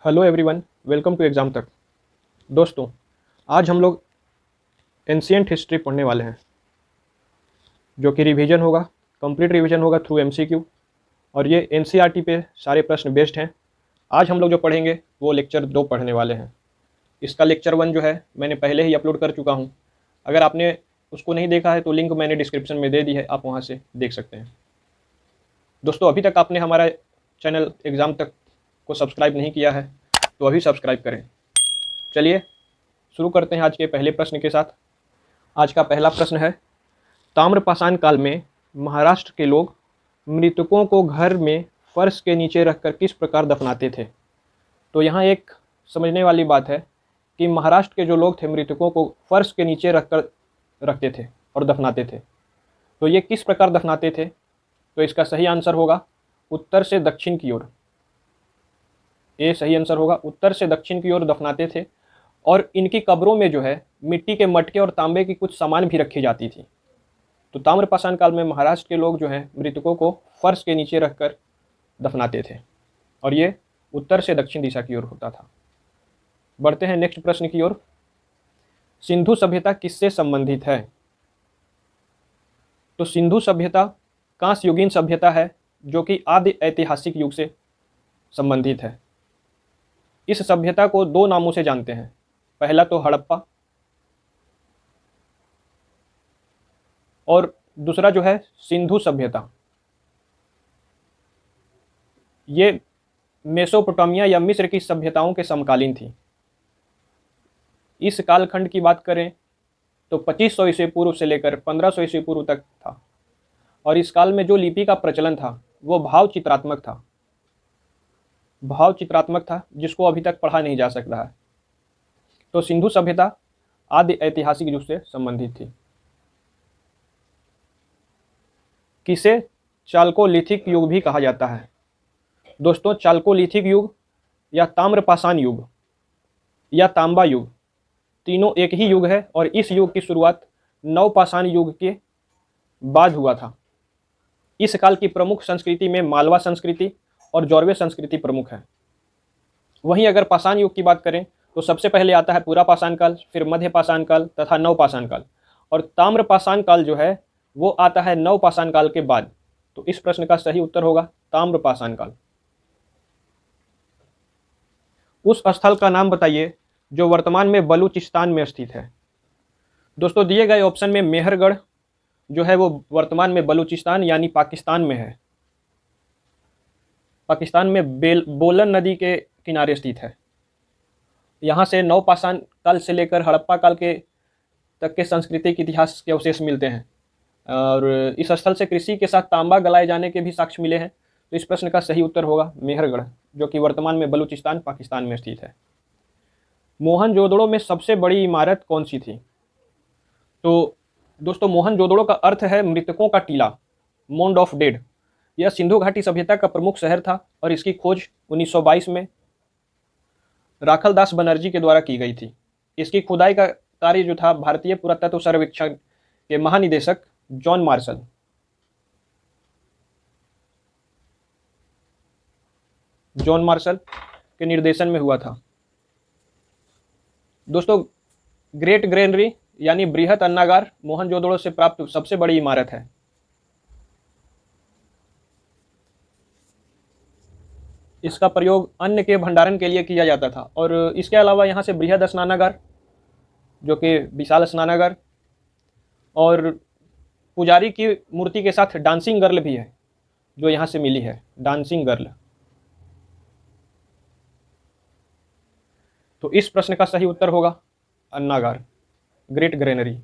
Hello everyone, welcome to exam तक। दोस्तों, आज हम लोग एंशिएंट हिस्ट्री पढ़ने वाले हैं, जो कि रिवीजन होगा, कंप्लीट रिवीजन होगा थ्रू एमसीक्यू। और ये एनसीईआरटी पे सारे प्रश्न बेस्ड हैं। आज हम लोग जो पढ़ेंगे वो लेक्चर 2 पढ़ने वाले हैं। इसका लेक्चर 1 जो है मैंने पहले ही अपलोड कर चुका हूँ। अगर आपने उसको नहीं देखा है तो लिंक मैंने डिस्क्रिप्शन में दे दी है, आप वहाँ से देख सकते हैं। दोस्तों, अभी तक आपने हमारा चैनल एग्ज़ाम तक को सब्सक्राइब नहीं किया है तो अभी सब्सक्राइब करें। चलिए शुरू करते हैं आज के पहले प्रश्न के साथ। आज का पहला प्रश्न है, ताम्रपाषाण काल में महाराष्ट्र के लोग मृतकों को घर में फर्श के नीचे रखकर किस प्रकार दफनाते थे। तो यहाँ एक समझने वाली बात है कि महाराष्ट्र के जो लोग थे मृतकों को फर्श के नीचे रखकर रखते थे और दफनाते थे। तो ये किस प्रकार दफनाते थे? तो इसका सही आंसर होगा उत्तर से दक्षिण की ओर। ये सही आंसर होगा, उत्तर से दक्षिण की ओर दफनाते थे। और इनकी कब्रों में जो है मिट्टी के मटके और तांबे की कुछ सामान भी रखी जाती थी। तो ताम्रपाषाण काल में महाराष्ट्र के लोग जो हैं मृतकों को फर्श के नीचे रखकर दफनाते थे और ये उत्तर से दक्षिण दिशा की ओर होता था। बढ़ते हैं नेक्स्ट प्रश्न की ओर। सिंधु सभ्यता किससे संबंधित है? तो सिंधु सभ्यता कांस्ययुगीन सभ्यता है, जो कि आदि ऐतिहासिक युग से संबंधित है। इस सभ्यता को 2 नामों से जानते हैं। पहला तो हड़प्पा और दूसरा जो है सिंधु सभ्यता। ये मेसोपोटामिया या मिस्र की सभ्यताओं के समकालीन थी। इस कालखंड की बात करें तो 2500 ईस्वी पूर्व से लेकर 1500 ईस्वी पूर्व तक था। और इस काल में जो लिपि का प्रचलन था वो भाव चित्रात्मक था। जिसको अभी तक पढ़ा नहीं जा सकता है। तो सिंधु सभ्यता आदि ऐतिहासिक युग से संबंधित थी। किसे चालकोलिथिक युग भी कहा जाता है? दोस्तों, चालकोलिथिक युग या ताम्रपाषाण युग या तांबा युग, तीनों एक ही युग है। और इस युग की शुरुआत नवपाषाण युग के बाद हुआ था। इस काल की प्रमुख संस्कृति में मालवा संस्कृति और जौरवे संस्कृति प्रमुख है। वहीं अगर पाषाण युग की बात करें तो सबसे पहले आता है पूरा पाषाण काल, फिर मध्य पाषाण काल तथा नवपाषाण काल। और ताम्रपाषाण काल जो है वो आता है नवपाषाण काल के बाद। तो इस प्रश्न का सही उत्तर होगा ताम्रपाषाण काल। उस स्थल का नाम बताइए जो वर्तमान में बलूचिस्तान में स्थित है। दोस्तों, दिए गए ऑप्शन में मेहरगढ़ जो है वो वर्तमान में बलूचिस्तान यानी पाकिस्तान में है। पाकिस्तान में बोलन नदी के किनारे स्थित है। यहाँ से नवपाषाण काल से लेकर हड़प्पा काल के तक के सांस्कृतिक इतिहास के अवशेष मिलते हैं। और इस स्थल से कृषि के साथ तांबा गलाए जाने के भी साक्ष्य मिले हैं। तो इस प्रश्न का सही उत्तर होगा मेहरगढ़, जो कि वर्तमान में बलूचिस्तान पाकिस्तान में स्थित है। मोहनजोदड़ो में सबसे बड़ी इमारत कौन सी थी? तो दोस्तों, मोहनजोदड़ो का अर्थ है मृतकों का टीला, मोंड ऑफ डेड। यह सिंधु घाटी सभ्यता का प्रमुख शहर था और इसकी खोज 1922 में राखल दास बनर्जी के द्वारा की गई थी। इसकी खुदाई का कार्य जो था भारतीय पुरातत्व सर्वेक्षण के महानिदेशक जॉन मार्शल के निर्देशन में हुआ था। दोस्तों, ग्रेट ग्रेनरी यानी बृहत अन्नागार मोहनजोदड़ो से प्राप्त सबसे बड़ी इमारत है। इसका प्रयोग अन्न के भंडारण के लिए किया जाता था। और इसके अलावा यहाँ से बृहद स्नानागार, जो कि विशाल स्नानागार, और पुजारी की मूर्ति के साथ डांसिंग गर्ल भी है, जो यहाँ से मिली है, डांसिंग गर्ल। तो इस प्रश्न का सही उत्तर होगा अन्नागार, ग्रेट ग्रेनरी।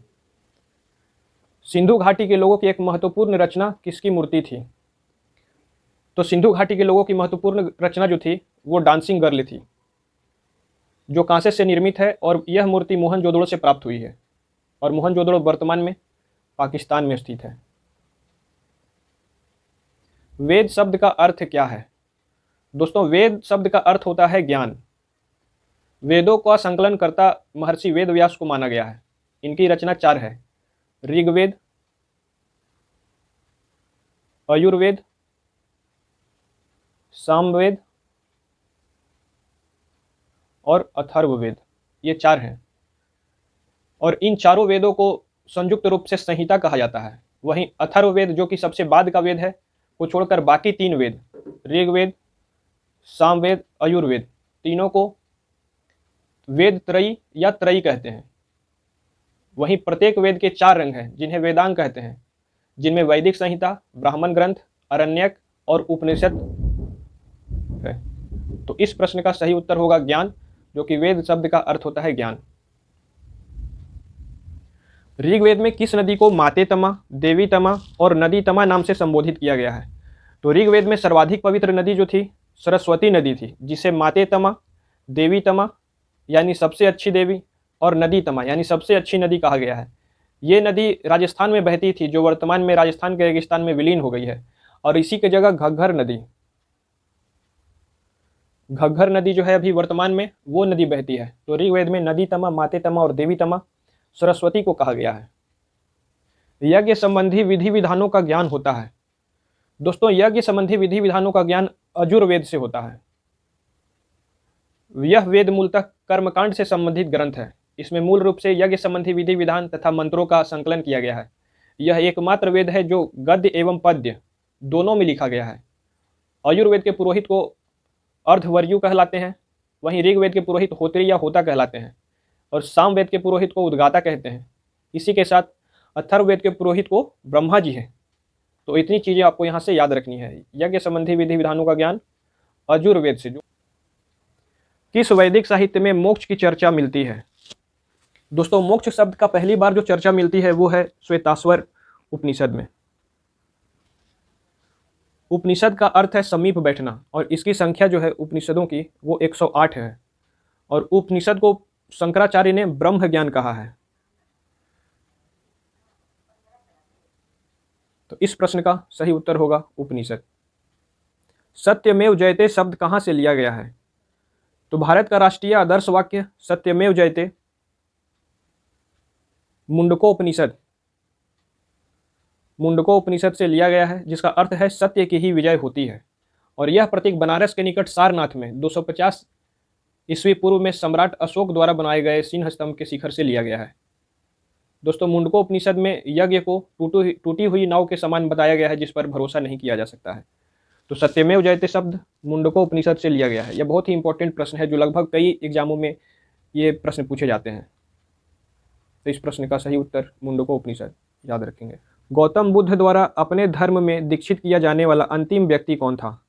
सिंधु घाटी के लोगों की एक महत्वपूर्ण रचना किसकी मूर्ति थी? तो सिंधु घाटी के लोगों की महत्वपूर्ण रचना जो थी वो डांसिंग गर्ल थी, जो कांसे से निर्मित है। और यह मूर्ति मोहनजोदड़ो से प्राप्त हुई है। और मोहनजोदड़ो वर्तमान में पाकिस्तान में स्थित है। वेद शब्द का अर्थ क्या है? दोस्तों, वेद शब्द का अर्थ होता है ज्ञान। वेदों का संकलन करता महर्षि वेदव्यास को माना गया है। इनकी रचना 4 है: ऋग्वेद, अयुर्वेद, सामवेद और अथर्ववेद, ये 4 हैं। और इन चारों वेदों को संयुक्त रूप से संहिता कहा जाता है। वहीं अथर्ववेद जो कि सबसे बाद का वेद है, को छोड़कर बाकी 3 वेद, ऋग्वेद, सामवेद, अयुर्वेद, तीनों को वेद त्रयी या त्रयी कहते हैं। वहीं प्रत्येक वेद के 4 रंग हैं जिन्हें वेदांग कहते हैं, जिनमें वैदिक संहिता, ब्राह्मण ग्रंथ, अरण्यक और उपनिषद है। तो इस प्रश्न का सही उत्तर होगा ज्ञान, जो कि वेद शब्द का अर्थ होता है ज्ञान। ऋग्वेद में किस नदी को माते तमा, देवी तमा और नदी तमा नाम से संबोधित किया गया है? तो ऋग्वेद में सर्वाधिक पवित्र नदी जो थी सरस्वती नदी थी, जिसे माते तमा, देवी तमा यानी सबसे अच्छी देवी, और नदी तमा यानी सबसे अच्छी नदी कहा गया है। ये नदी राजस्थान में बहती थी, जो वर्तमान में राजस्थान के रेगिस्तान में विलीन हो गई है, और इसी की जगह घग्घर नदी जो है अभी वर्तमान में वो नदी बहती है। तो ऋग्वेद में नदी तमा, माते तमा और देवी तमा सरस्वती को कहा गया है। यज्ञ संबंधी विधि विधानों का ज्ञान होता है। दोस्तों, यज्ञ संबंधी विधि विधानों का ज्ञान यजुर्वेद से होता है। यह वेद मूलतः कर्मकांड से संबंधित ग्रंथ है। इसमें मूल रूप से यज्ञ संबंधी विधि विधान तथा मंत्रों का संकलन किया गया है। यह एकमात्र वेद है जो गद्य एवं पद्य दोनों में लिखा गया है। अयुर्वेद के पुरोहित को अर्धवर्यु कहलाते हैं, वहीं ऋग्वेद के पुरोहित होत्री या होता कहलाते हैं, और सामवेद के पुरोहित को उद्गाता कहते हैं। इसी के साथ अथर्ववेद के पुरोहित को ब्रह्मा जी हैं। तो इतनी चीज़ें आपको यहाँ से याद रखनी है। यज्ञ संबंधी विधि विधानों का ज्ञान यजुर्वेद से। किस वैदिक साहित्य में मोक्ष की चर्चा मिलती है? दोस्तों, मोक्ष शब्द का पहली बार जो चर्चा मिलती है वो है श्वेताश्वर उपनिषद में। उपनिषद का अर्थ है समीप बैठना, और इसकी संख्या जो है उपनिषदों की वो 108 है। और उपनिषद को शंकराचार्य ने ब्रह्म ज्ञान कहा है। तो इस प्रश्न का सही उत्तर होगा उपनिषद। सत्यमेव जयते शब्द कहाँ से लिया गया है? तो भारत का राष्ट्रीय आदर्श वाक्य सत्यमेव जयते मुंडकोपनिषद से लिया गया है, जिसका अर्थ है सत्य की ही विजय होती है। और यह प्रतीक बनारस के निकट सारनाथ में 250 ईस्वी पूर्व में सम्राट अशोक द्वारा बनाए गए सिंह स्तंभ के शिखर से लिया गया है। दोस्तों, मुंडकोपनिषद में यज्ञ को टूटी हुई नाव के समान बताया गया है, जिस पर भरोसा नहीं किया जा सकता है। तो सत्यमेव जयते शब्द मुंडकोपनिषद से लिया गया है। यह बहुत ही इंपॉर्टेंट प्रश्न है, जो लगभग कई एग्जामों में ये प्रश्न पूछे जाते हैं। तो इस प्रश्न का सही उत्तर मुंडकोपनिषद, याद रखेंगे। गौतम बुद्ध द्वारा अपने धर्म में दीक्षित किया जाने वाला अंतिम व्यक्ति कौन था?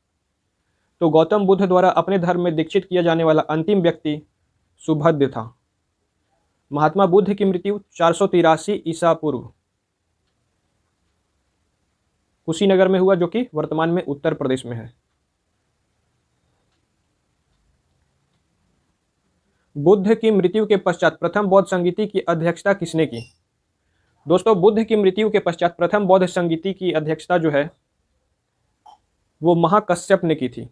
तो गौतम बुद्ध द्वारा अपने धर्म में दीक्षित किया जाने वाला अंतिम व्यक्ति सुभद्र था। महात्मा बुद्ध की मृत्यु 483 ईसा पूर्व कुशीनगर में हुआ, जो कि वर्तमान में उत्तर प्रदेश में है। बुद्ध की मृत्यु के पश्चात प्रथम बौद्ध संगीति की अध्यक्षता किसने की? दोस्तों, बुद्ध की मृत्यु के पश्चात प्रथम बौद्ध संगीति की अध्यक्षता जो है वो महाकश्यप ने की थी,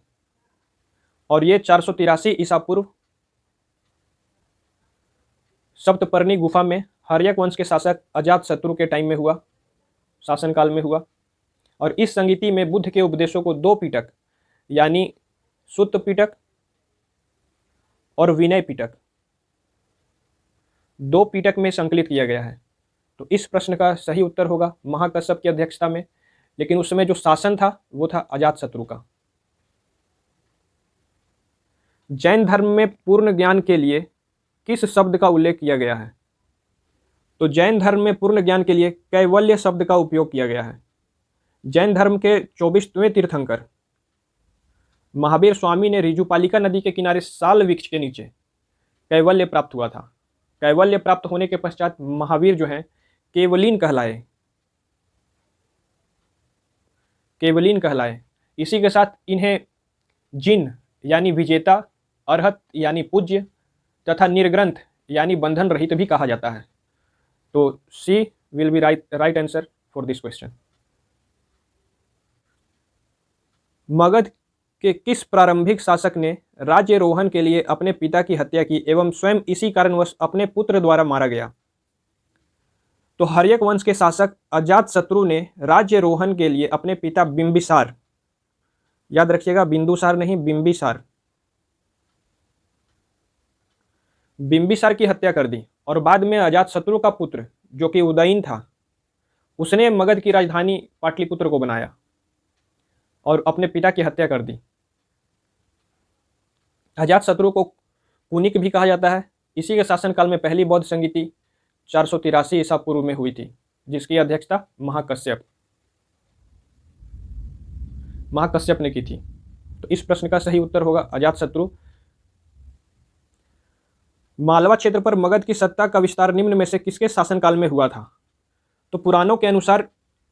और ये 483 ईसा पूर्व सप्तपर्णी गुफा में हर्यक वंश के शासक अजातशत्रु के टाइम में हुआ, शासनकाल में हुआ। और इस संगीति में बुद्ध के उपदेशों को 2 पिटक यानी सुत्त पिटक और विनय पिटक, 2 पिटक में संकलित किया गया है। तो इस प्रश्न का सही उत्तर होगा महाकश्यप की अध्यक्षता में, लेकिन उस समय जो शासन था वो था अजातशत्रु का। जैन धर्म में पूर्ण ज्ञान के लिए किस शब्द का उल्लेख किया गया है? तो जैन धर्म में पूर्ण ज्ञान के लिए कैवल्य शब्द का उपयोग किया गया है। जैन धर्म के 24वें तीर्थंकर महावीर स्वामी ने रिजुपालिका नदी के किनारे साल वृक्ष के नीचे कैवल्य प्राप्त हुआ था। कैवल्य प्राप्त होने के पश्चात महावीर जो हैं केवलीन कहलाए। इसी के साथ इन्हें जिन यानी विजेता, अरहत यानी पूज्य तथा निर्ग्रंथ यानी बंधन रहित भी कहा जाता है। तो C will be right answer for this question. Magadh के किस प्रारंभिक शासक ने राज्यरोहण के लिए अपने पिता की हत्या की एवं स्वयं इसी कारणवश अपने पुत्र द्वारा मारा गया? तो हर्यक वंश के शासक अजातशत्रु ने राज्यरोहण के लिए अपने पिता बिंबिसार, याद रखिएगा बिंदुसार नहीं बिंबिसार, बिंबिसार की हत्या कर दी और बाद में अजातशत्रु का पुत्र जो कि उदयन था, उसने मगध की राजधानी पाटलिपुत्र को बनाया और अपने पिता की हत्या कर दी। अजातशत्रु को कुनिक भी कहा जाता है। इसी के शासनकाल में पहली बौद्ध संगीति 483 ईसा पूर्व में हुई थी, जिसकी अध्यक्षता महाकश्यप ने की थी। तो इस प्रश्न का सही उत्तर होगा अजातशत्रु। मालवा क्षेत्र पर मगध की सत्ता का विस्तार निम्न में से किसके शासनकाल में हुआ था? तो पुराणों के अनुसार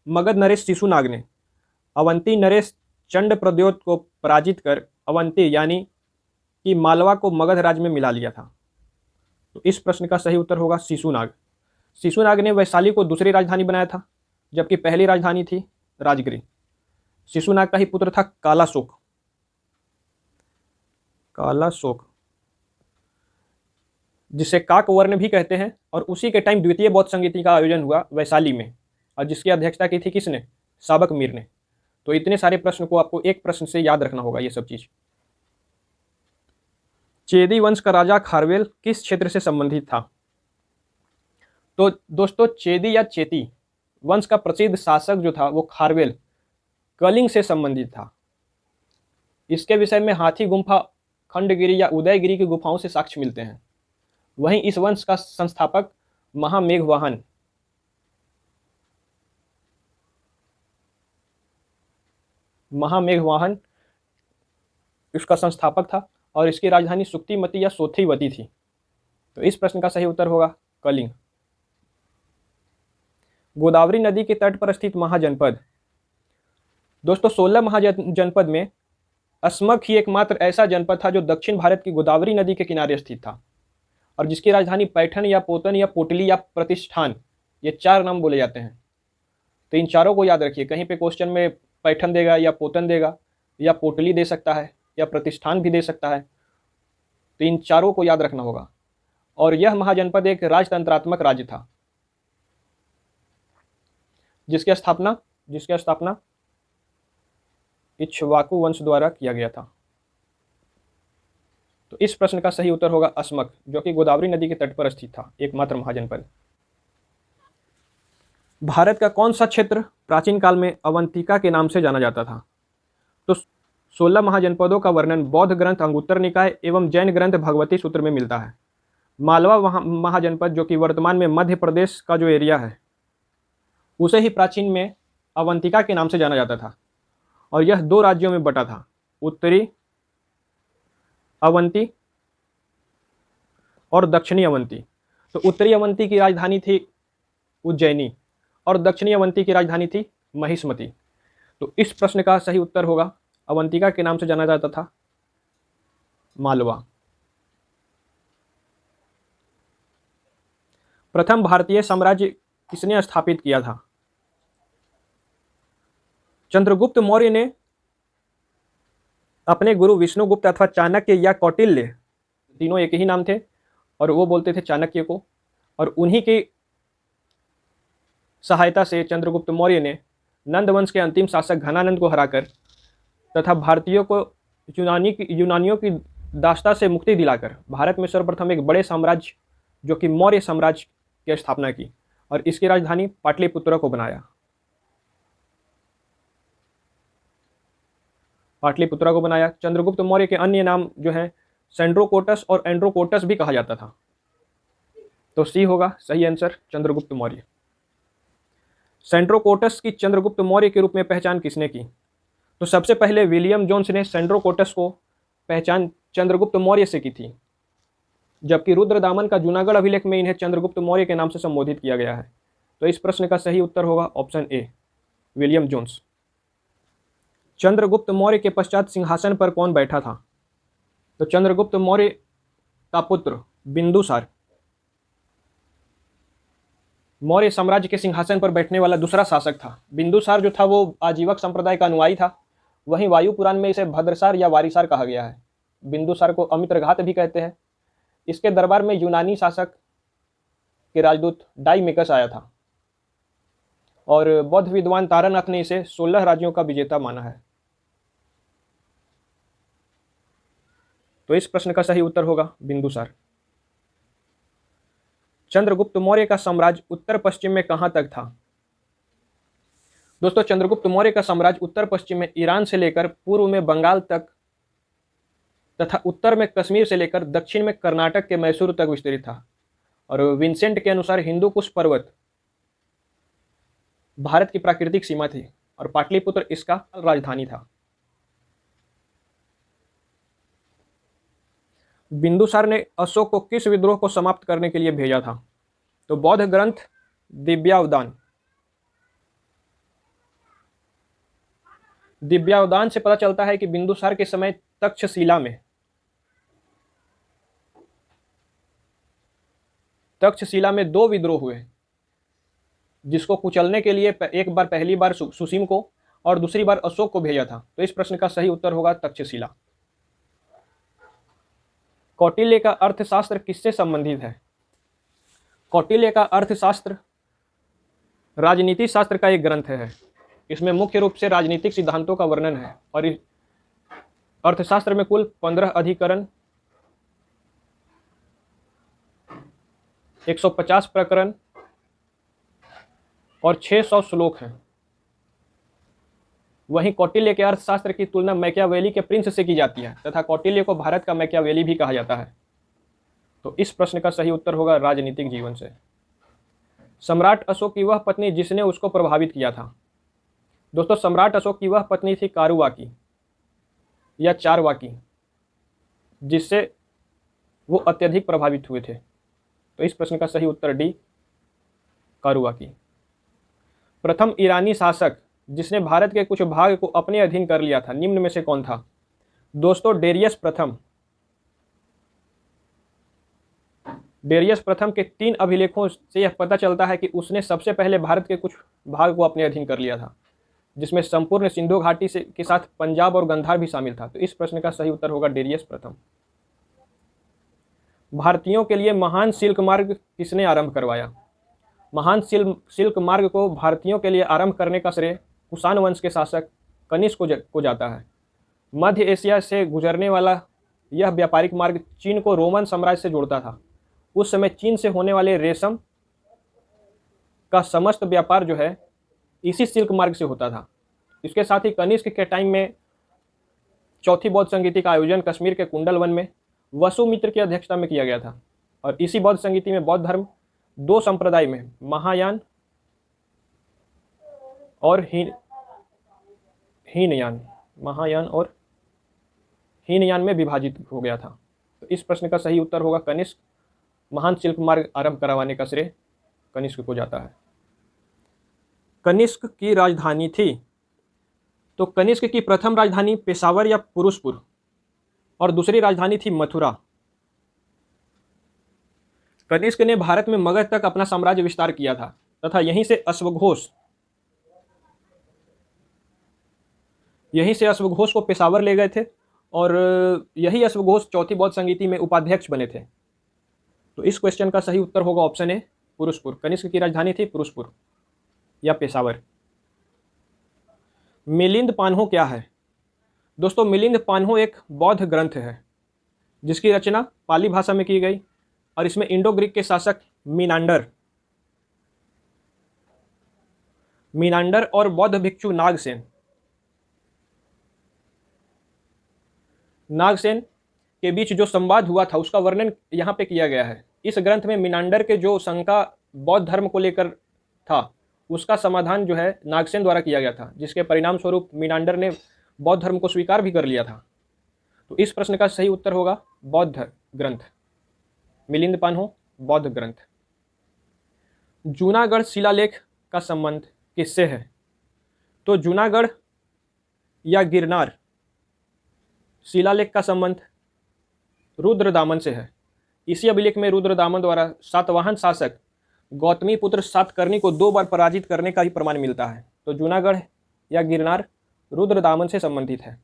मगध नरेश शिशुनाग ने अवंती नरेश चंड प्रद्योत को पराजित कर अवंती यानी कि मालवा को मगध राज्य में मिला लिया था। तो इस प्रश्न का सही उत्तर होगा शिशुनाग। शिशुनाग ने वैशाली को दूसरी राजधानी बनाया था, जबकि पहली राजधानी थी राजगिरी। शिशुनाग का ही पुत्र था कालाशोक। जिसे काकवर्ण भी कहते हैं, और उसी के टाइम द्वितीय बौद्ध संगीति का आयोजन हुआ वैशाली में, और जिसकी अध्यक्षता की थी किसने? साबक मीर ने। तो इतने सारे प्रश्न को आपको एक प्रश्न से याद रखना होगा ये सब चीज। चेदी वंश का राजा खारवेल किस क्षेत्र से संबंधित था? तो दोस्तों, चेदी या चेती वंश का प्रसिद्ध शासक जो था वो खारवेल कलिंग से संबंधित था। इसके विषय में हाथी गुम्फा, खंडगिरी या उदयगिरी की गुफाओं से साक्ष्य मिलते हैं। वहीं इस वंश का संस्थापक महामेघवाहन इसका संस्थापक था, और इसकी राजधानी सुक्तिमती या सोथीवती थी। तो इस प्रश्न का सही उत्तर होगा कलिंग। गोदावरी नदी के तट पर स्थित महाजनपद। दोस्तों, 16 महाजनपद में अस्मक ही एकमात्र ऐसा जनपद था जो दक्षिण भारत की गोदावरी नदी के किनारे स्थित था, और जिसकी राजधानी पैठन या पोतन या पोटली या प्रतिष्ठान, ये 4 नाम बोले जाते हैं। तो इन चारों को याद रखिए। कहीं पे क्वेश्चन में पैठन देगा या पोतन देगा या पोटली दे सकता है या प्रतिष्ठान भी दे सकता है। तो इन चारों को याद रखना होगा। और यह महाजनपद एक राजतंत्रात्मक राज्य था, जिसकी स्थापना इक्ष्वाकु वंश द्वारा किया गया था। तो इस प्रश्न का सही उत्तर होगा अस्मक, जो कि गोदावरी नदी के तट पर स्थित था, एकमात्र महाजनपद। भारत का कौन सा क्षेत्र प्राचीन काल में अवंतिका के नाम से जाना जाता था? तो 16 महाजनपदों का वर्णन बौद्ध ग्रंथ अंगुत्तर निकाय एवं जैन ग्रंथ भगवती सूत्र में मिलता है। मालवा महाजनपद, जो कि वर्तमान में मध्य प्रदेश का जो एरिया है, उसे ही प्राचीन में अवंतिका के नाम से जाना जाता था, और यह 2 राज्यों में बटा था, उत्तरी अवंती और दक्षिणी अवंती। तो उत्तरी अवंती की राजधानी थी उज्जैनी और दक्षिणी अवंती की राजधानी थी महिष्मती। तो इस प्रश्न का सही उत्तर होगा अवंतिका के नाम से जाना जाता था मालवा। प्रथम भारतीय साम्राज्य किसने स्थापित किया था? चंद्रगुप्त मौर्य ने अपने गुरु विष्णुगुप्त अथवा चाणक्य या कौटिल्य, तीनों एक ही नाम थे और वो बोलते थे चाणक्य को, और उन्हीं की सहायता से चंद्रगुप्त मौर्य ने नंद वंश के अंतिम शासक घनानंद को हराकर तथा भारतीयों को यूनानियों की दासता से मुक्ति दिलाकर भारत में सर्वप्रथम एक बड़े साम्राज्य जो कि मौर्य साम्राज्य की स्थापना की और इसकी राजधानी पाटलिपुत्र को बनाया। चंद्रगुप्त मौर्य के अन्य नाम जो है सेंड्रोकोटस और एंड्रोकोटस भी कहा जाता था। तो सी होगा सही आंसर, चंद्रगुप्त मौर्य। सेंड्रोकोटस की चंद्रगुप्त मौर्य के रूप में पहचान किसने की? तो सबसे पहले विलियम जोन्स ने सेंड्रोकोटस को पहचान चंद्रगुप्त मौर्य से की थी, जबकि रुद्रदामन का जूनागढ़ अभिलेख में इन्हें चंद्रगुप्त मौर्य के नाम से संबोधित किया गया है। तो इस प्रश्न का सही उत्तर होगा option A, William Jones. Chandragupta Maurya के पश्चात सिंहासन पर कौन बैठा था? तो चंद्रगुप्त मौर्य का पुत्र बिंदुसार मौर्य साम्राज्य के सिंहासन पर बैठने वाला दूसरा शासक था। बिंदुसार जो था वो आजीवक संप्रदाय का अनुयायी था। वहीं वायु पुराण में इसे भद्रसार या वारिसार कहा गया है। बिंदुसार को अमित्रघात भी कहते हैं। इसके दरबार में यूनानी शासक के राजदूत डाइमेकस आया था और बौद्ध विद्वान तारानाथ ने इसे 16 राज्यों का विजेता माना है। तो इस प्रश्न का सही उत्तर होगा बिंदुसार। चंद्रगुप्त मौर्य का साम्राज्य उत्तर पश्चिम में कहां तक था? दोस्तों, चंद्रगुप्त मौर्य का साम्राज्य उत्तर पश्चिम में ईरान से लेकर पूर्व में बंगाल तक तथा उत्तर में कश्मीर से लेकर दक्षिण में कर्नाटक के मैसूर तक विस्तृत था। और विंसेंट के अनुसार हिंदू कुश पर्वत भारत की प्राकृतिक सीमा थी और पाटलिपुत्र इसका राजधानी था। बिंदुसार ने अशोक को किस विद्रोह को समाप्त करने के लिए भेजा था? तो बौद्ध ग्रंथ दिव्यावदान। दिव्यावदान से पता चलता है कि बिंदुसार के समय तक्षशिला में दो विद्रोह हुए, जिसको कुचलने के लिए एक बार पहली बार सुसीम को और दूसरी बार अशोक को भेजा था। तो इस प्रश्न का सही उत्तर होगा तक्षशिला। कौटिल्य का अर्थशास्त्र किससे संबंधित है? कौटिल्य का अर्थशास्त्र राजनीति शास्त्र का एक ग्रंथ है। इसमें मुख्य रूप से राजनीतिक सिद्धांतों का वर्णन है और अर्थशास्त्र में कुल 15 अधिकरण, 150 प्रकरण और 600 श्लोक हैं। वहीं कौटिल्य के अर्थशास्त्र की तुलना मैकियावेली के प्रिंस से की जाती है तथा कौटिल्य को भारत का मैकियावेली भी कहा जाता है। तो इस प्रश्न का सही उत्तर होगा राजनीतिक जीवन से। सम्राट अशोक की वह पत्नी जिसने उसको प्रभावित किया था? दोस्तों, सम्राट अशोक की वह पत्नी थी कारुवाकी या चारवाकी, जिससे वो अत्यधिक प्रभावित हुए थे। तो इस प्रश्न का सही उत्तर डी, कारुवाकी। प्रथम ईरानी शासक जिसने भारत के कुछ भाग को अपने अधीन कर लिया था, निम्न में से कौन था? दोस्तों, डेरियस प्रथम। डेरियस प्रथम के 3 अभिलेखों से यह पता चलता है कि उसने सबसे पहले भारत के कुछ भाग को अपने अधीन कर लिया था, जिसमें संपूर्ण सिंधु घाटी से के साथ पंजाब और गंधार भी शामिल था। तो इस प्रश्न का सही उत्तर होगा डेरियस प्रथम। भारतीयों के लिए महान सिल्क मार्ग किसने आरंभ करवाया? महान सिल्क मार्ग को भारतीयों के लिए आरंभ करने का श्रेय कुषाण वंश के शासक कनिष्क को जाता है। मध्य एशिया से गुजरने वाला यह व्यापारिक मार्ग चीन को रोमन साम्राज्य से जोड़ता था। उस समय चीन से होने वाले रेशम का समस्त व्यापार जो है इसी सिल्क मार्ग से होता था। इसके साथ ही कनिष्क के टाइम में चौथी बौद्ध संगीति का आयोजन कश्मीर के कुंडल वन में वसुमित्र की अध्यक्षता में किया गया था। और इसी बौद्ध संगीति में बौद्ध धर्म 2 संप्रदाय में महायान और हीनयान में विभाजित हो गया था। तो इस प्रश्न का सही उत्तर होगा कनिष्क। महान सिल्क मार्ग आरंभ करवाने का श्रेय कनिष्क को जाता है। कनिष्क की राजधानी थी? तो कनिष्क की प्रथम राजधानी पेशावर या पुरुषपुर और दूसरी राजधानी थी मथुरा। कनिष्क ने भारत में मगध तक अपना साम्राज्य विस्तार किया था तथा यहीं से अश्वघोष को पेशावर ले गए थे और यही अश्वघोष चौथी बौद्ध संगीति में उपाध्यक्ष बने थे। तो इस क्वेश्चन का सही उत्तर होगा ऑप्शन ए, पुरुषपुर। कनिष्क की राजधानी थी पुरुषपुर या पेशावर। मिलिंद पान्हो क्या है? दोस्तों, मिलिंद पान्हो एक बौद्ध ग्रंथ है जिसकी रचना पाली भाषा में की गई और इसमें इंडो ग्रीक के शासक मीनांडर और बौद्ध भिक्षु नागसेन के बीच जो संवाद हुआ था उसका वर्णन यहाँ पे किया गया है। इस ग्रंथ में मीनांडर के जो शंका बौद्ध धर्म को लेकर था उसका समाधान जो है नागसेन द्वारा किया गया था, जिसके परिणाम स्वरूप मीनांडर ने बौद्ध धर्म को स्वीकार भी कर लिया था। तो इस प्रश्न का सही उत्तर होगा बौद्ध ग्रंथ, मिलिंद पान्हो बौद्ध ग्रंथ। जूनागढ़ शिलालेख का संबंध किससे है? तो जूनागढ़ या गिरनार शिलालेख का संबंध रुद्रदामन से है। इसी अभिलेख में रुद्रदामन द्वारा सातवाहन शासक गौतमी पुत्र सातकर्णी को 2 बार पराजित करने का भी प्रमाण मिलता है। तो जूनागढ़ या गिरनार रुद्रदामन से संबंधित है।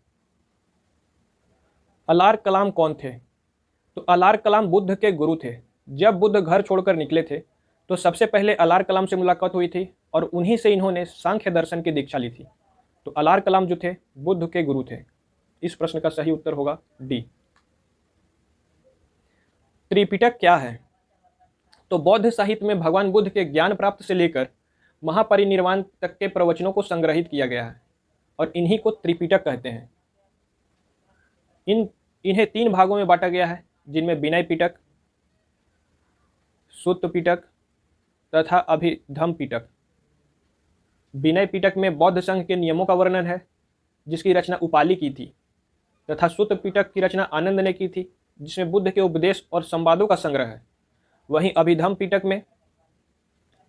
अलार कलाम कौन थे? तो अलार कलाम बुद्ध के गुरु थे। जब बुद्ध घर छोड़कर निकले थे तो सबसे पहले अलार कलाम से मुलाकात हुई थी और उन्हीं से इन्होंने सांख्य दर्शन की दीक्षा ली थी। तो अलार कलाम जो थे बुद्ध के गुरु थे। इस प्रश्न का सही उत्तर होगा डी। त्रिपिटक क्या है? तो बौद्ध साहित्य में भगवान बुद्ध के ज्ञान प्राप्त से लेकर महापरिनिर्वाण तक के प्रवचनों को संग्रहित किया गया है और इन्हीं को त्रिपिटक कहते हैं। इन्हें 3 भागों में बांटा गया है, जिनमें विनय पिटक, सुत्त पिटक तथा अभिधम पिटक। विनय पिटक में बौद्ध संघ के नियमों का वर्णन है, जिसकी रचना उपाली की थी, तथा सुत्त पिटक की रचना आनंद ने की थी, जिसमें बुद्ध के उपदेश और संवादों का संग्रह है। वहीं अभिधम पिटक में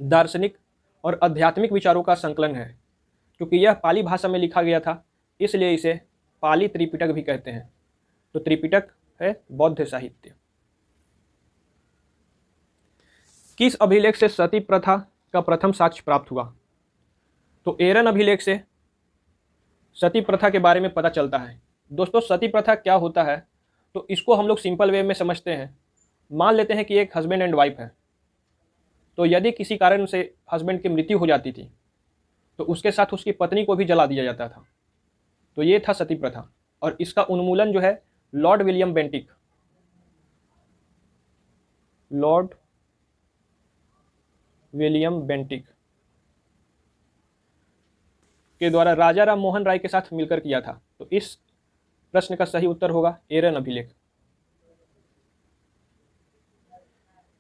दार्शनिक और आध्यात्मिक विचारों का संकलन है। क्योंकि यह पाली भाषा में लिखा गया था, इसलिए इसे पाली त्रिपिटक भी कहते हैं। तो त्रिपिटक है बौद्ध साहित्य। किस अभिलेख से सती प्रथा का प्रथम साक्ष्य प्राप्त हुआ? तो एरन अभिलेख से सती प्रथा के बारे में पता चलता है। दोस्तों, सती प्रथा क्या होता है, तो इसको हम लोग सिंपल वे में समझते हैं। मान लेते हैं कि एक हस्बैंड एंड वाइफ है, तो यदि किसी कारण से हस्बैंड की मृत्यु हो जाती थी तो उसके साथ उसकी पत्नी को भी जला दिया जाता था। तो ये था सती प्रथा, और इसका उन्मूलन जो है लॉर्ड विलियम बेंटिक के द्वारा राजा राम मोहन राय के साथ मिलकर किया था। तो इस प्रश्न का सही उत्तर होगा एरन अभिलेख।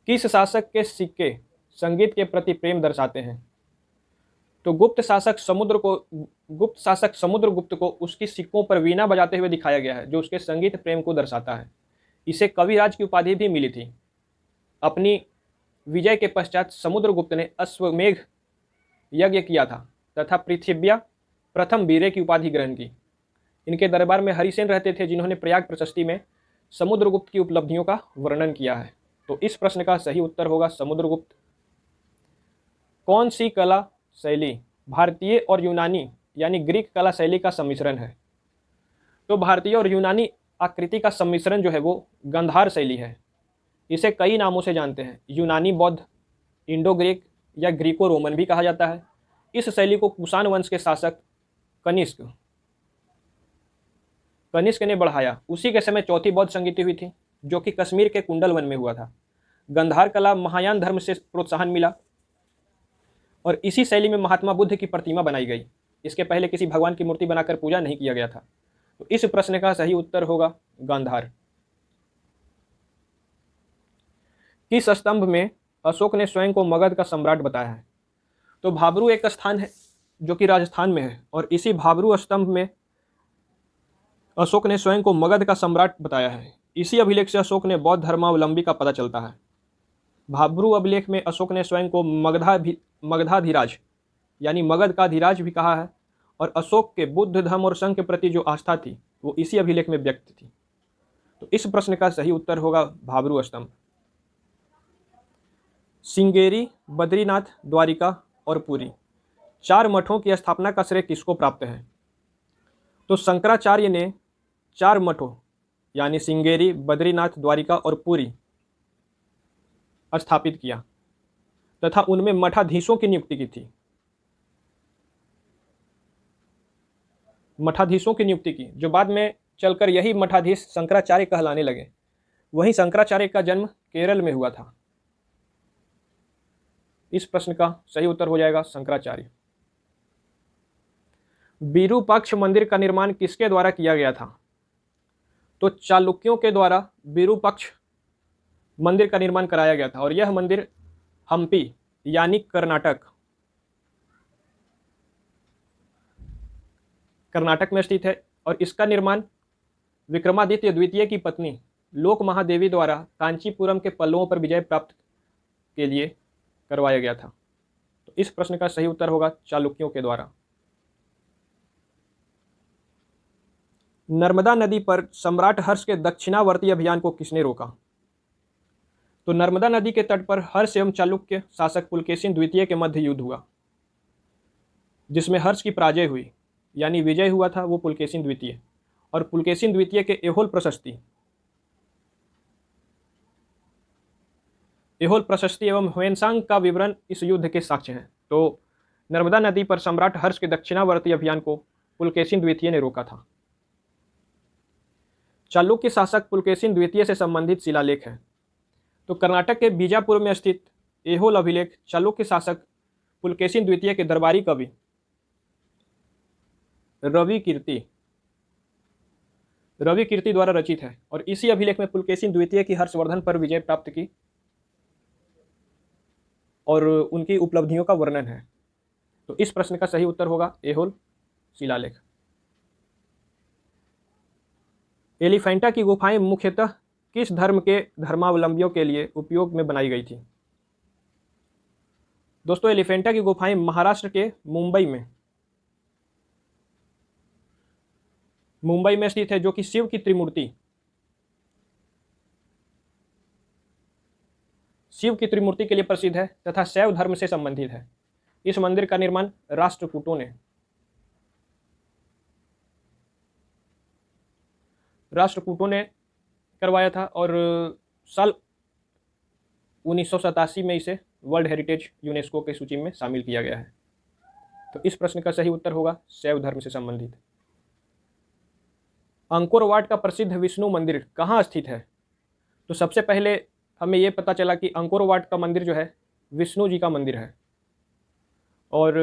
किस शासक के सिक्के संगीत के प्रति प्रेम दर्शाते हैं? तो गुप्त शासक समुद्रगुप्त को उसकी सिक्कों पर वीणा बजाते हुए दिखाया गया है, जो उसके संगीत प्रेम को दर्शाता है। इसे कविराज की उपाधि भी मिली थी। अपनी विजय के पश्चात समुद्रगुप्त ने अश्वमेघ यज्ञ किया था तथा पृथिव्या प्रथम वीरे की उपाधि ग्रहण की। इनके दरबार में हरिसेन रहते थे, जिन्होंने प्रयाग प्रशस्ति में समुद्रगुप्त की उपलब्धियों का वर्णन किया है। तो इस प्रश्न का सही उत्तर होगा समुद्रगुप्त। कौन सी कला शैली भारतीय और यूनानी यानी ग्रीक कला शैली का सम्मिश्रण है? तो भारतीय और यूनानी आकृति का सम्मिश्रण जो है वो गंधार शैली है। इसे कई नामों से जानते हैं। यूनानी बौद्ध, इंडो ग्रीक या ग्रीको रोमन भी कहा जाता है। इस शैली को कुषाण वंश के शासक कनिष्क ने बढ़ाया। उसी के समय चौथी बौद्ध संगीति हुई थी, जो कि कश्मीर के कुंडल वन में हुआ था। गंधार कला महायान धर्म से प्रोत्साहन मिला और इसी शैली में महात्मा बुद्ध की प्रतिमा बनाई गई। इसके पहले किसी भगवान की मूर्ति बनाकर पूजा नहीं किया गया था। तो इस प्रश्न का सही उत्तर होगा गांधार। किस स्तंभ में अशोक ने स्वयं को मगध का सम्राट बताया है? तो भाबरू एक स्थान है जो कि राजस्थान में है, और इसी भाबरू स्तंभ में अशोक ने स्वयं को मगध का सम्राट बताया है। इसी अभिलेख से अशोक ने बौद्ध धर्मावलंबी का पता चलता है। भाबरू अभिलेख में अशोक ने स्वयं को मगधाधिराज यानी मगध का अधिराज भी कहा है, और अशोक के बुद्ध धर्म और संघ के प्रति जो आस्था थी वो इसी अभिलेख में व्यक्त थी। तो इस प्रश्न का सही उत्तर होगा भाबरू स्तंभ। श्रृंगेरी, बद्रीनाथ, द्वारिका और पुरी 4 मठों की स्थापना का श्रेय किसको प्राप्त है? तो शंकराचार्य ने 4 मठों यानी श्रृंगेरी, बद्रीनाथ, द्वारिका और पुरी स्थापित किया तथा उनमें मठाधीशों की नियुक्ति की थी। मठाधीशों की नियुक्ति की, जो बाद में चलकर यही मठाधीश शंकराचार्य कहलाने लगे। वहीं शंकराचार्य का जन्म केरल में हुआ था। इस प्रश्न का सही उत्तर हो जाएगा शंकराचार्य। विरूपाक्ष मंदिर का निर्माण किसके द्वारा किया गया था? तो चालुक्यों के द्वारा विरूपाक्ष मंदिर का निर्माण कराया गया था, और यह मंदिर हम्पी यानी कर्नाटक में स्थित है। और इसका निर्माण विक्रमादित्य द्वितीय की पत्नी लोक महादेवी द्वारा कांचीपुरम के पल्लवों पर विजय प्राप्त के लिए करवाया गया था। तो इस प्रश्न का सही उत्तर होगा चालुक्यों के द्वारा। नर्मदा नदी पर सम्राट हर्ष के दक्षिणावर्ती अभियान को किसने रोका? तो नर्मदा नदी के तट पर हर्ष एवं चालुक्य शासक पुलकेशिन द्वितीय के मध्य युद्ध हुआ, जिसमें हर्ष की पराजय हुई यानी विजय हुआ था वो पुलकेशिन द्वितीय। और पुलकेशिन द्वितीय के एहोल प्रशस्ति एवं ह्वेनसांग का विवरण इस युद्ध के साक्ष्य हैं। तो नर्मदा नदी पर सम्राट हर्ष के दक्षिणावर्ती अभियान को पुलकेशिन द्वितीय ने रोका था। चालुक्य शासक पुलकेशिन द्वितीय से संबंधित शिलालेख है। तो कर्नाटक के बीजापुर में स्थित ऐहोल अभिलेख चालुक्य शासक पुलकेशिन द्वितीय के दरबारी कवि रवि कीर्ति द्वारा रचित है और इसी अभिलेख में पुलकेशिन द्वितीय की हर्षवर्धन पर विजय प्राप्त की और उनकी उपलब्धियों का वर्णन है। तो इस प्रश्न का सही उत्तर होगा ऐहोल शिलालेख। एलिफेंटा की गुफाएं मुख्यतः किस धर्म के धर्मावलंबियों के लिए उपयोग में बनाई गई थी? दोस्तों, एलिफेंटा की गुफाएं महाराष्ट्र के मुंबई में स्थित है, जो कि शिव की त्रिमूर्ति के लिए प्रसिद्ध है तथा शैव धर्म से संबंधित है। इस मंदिर का निर्माण राष्ट्रकूटों ने करवाया था और साल 1987 में इसे वर्ल्ड हेरिटेज यूनेस्को की सूची में शामिल किया गया है। तो इस प्रश्न का सही उत्तर होगा शैव धर्म से संबंधित। अंकोर वाट का प्रसिद्ध विष्णु मंदिर कहाँ स्थित है? तो सबसे पहले हमें यह पता चला कि अंकोर वाट का मंदिर जो है विष्णु जी का मंदिर है और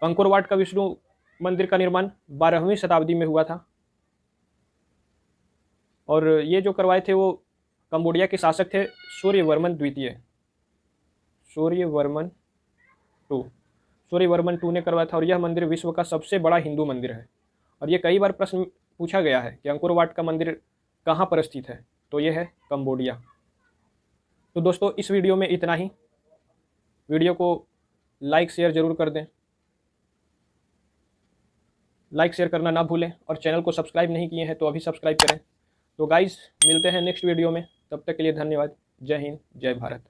अंकोर वाट का विष्णु मंदिर का निर्माण 12वीं शताब्दी में हुआ था और ये जो करवाए थे वो कंबोडिया के शासक थे सूर्यवर्मन टू ने करवाया था और यह मंदिर विश्व का सबसे बड़ा हिंदू मंदिर है। और ये कई बार प्रश्न पूछा गया है कि अंकोर वाट का मंदिर कहाँ पर स्थित है, तो ये है कंबोडिया। तो दोस्तों, इस वीडियो में इतना ही। वीडियो को लाइक शेयर जरूर कर दें, लाइक शेयर करना ना भूलें और चैनल को सब्सक्राइब नहीं किए हैं तो अभी सब्सक्राइब करें। तो गाइस, मिलते हैं नेक्स्ट वीडियो में, तब तक के लिए धन्यवाद। जय हिंद, जय भारत।